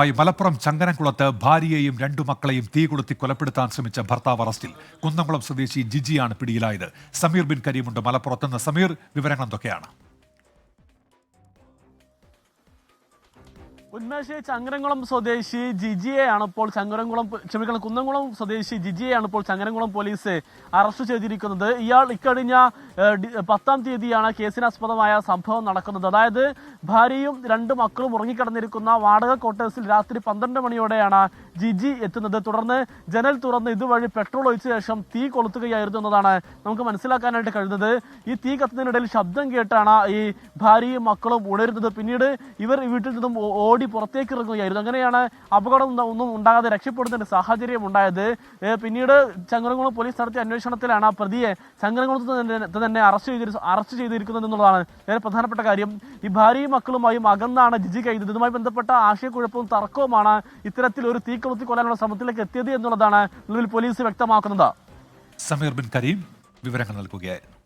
മലപ്പുറം ചങ്ങനംകുളത്ത് ഭാര്യയെയും രണ്ടു മക്കളെയും തീ കൊളുത്തി കൊലപ്പെടുത്താൻ ശ്രമിച്ച ഭർത്താവ് അറസ്റ്റിൽ. കുന്നംകുളം സ്വദേശി ജിജിയാണ് പിടിയിലായത്. സമീർ ബിൻ കരീമുണ്ട് മലപ്പുറത്ത് നിന്ന്. സമീർ, വിവരങ്ങൾ എന്തൊക്കെയാണ്? ഉന്മേഷ്, ചങ്ങരംകുളം സ്വദേശി ജിജിയെയാണ് ഇപ്പോൾ കുന്നംകുളം സ്വദേശി ജിജിയെയാണ് ഇപ്പോൾ ചങ്ങരംകുളം പോലീസ് അറസ്റ്റ് ചെയ്തിരിക്കുന്നത്. ഇയാൾ ഇക്കഴിഞ്ഞ 10-ാം തീയതിയാണ് കേസിനാസ്പദമായ സംഭവം നടക്കുന്നത്. അതായത് ഭാര്യയും രണ്ട് മക്കളും ഉറങ്ങിക്കിടന്നിരിക്കുന്ന വാടക ക്വാർട്ടേഴ്സിൽ രാത്രി 12 മണിയോടെയാണ് ജിജി എത്തുന്നത്. തുടർന്ന് ജനൽ തുറന്ന് ഇതുവഴി പെട്രോൾ ഒഴിച്ച ശേഷം തീ കൊളുത്തുകയായിരുന്നു എന്നതാണ് നമുക്ക് മനസ്സിലാക്കാനായിട്ട് കഴിയുന്നത്. ഈ തീ കത്തുന്നതിനിടയിൽ ശബ്ദം കേട്ടാണ് ഈ ഭാര്യയും മക്കളും ഉണരുന്നത്. പിന്നീട് ഇവർ വീട്ടിൽ നിന്നും ഓടി പുറത്തേക്ക് ഇറങ്ങുകയായിരുന്നു. അങ്ങനെയാണ് അപകടം ഒന്നും ഉണ്ടാകാതെ രക്ഷപ്പെടുന്നതിന്റെ സാഹചര്യം ഉണ്ടായത്. പിന്നീട് ചങ്ങരംകുളം പോലീസ് നടത്തിയ അന്വേഷണത്തിലാണ് ആ പ്രതിയെ ചങ്ങരംകുളത്ത് തന്നെ അറസ്റ്റ് ചെയ്തിരിക്കുന്നത് എന്നുള്ളതാണ് ഏറെ പ്രധാനപ്പെട്ട കാര്യം. ഈ ഭാര്യയും മക്കളുമായും അകന്നാണ് ജിജി കഴിയുന്നത്. ഇതുമായി ബന്ധപ്പെട്ട ആശയക്കുഴപ്പവും തർക്കവുമാണ് ഇത്തരത്തിൽ ഒരു തീ കൊളുത്തി കൊല്ലാനുള്ള ശ്രമത്തിലേക്ക് എത്തിയത് എന്നുള്ളതാണ് നിലവിൽ പോലീസ് വ്യക്തമാക്കുന്നത്. സമീർ ബിൻ കരീം വിവരങ്ങൾ നൽകുകയായിരുന്നു.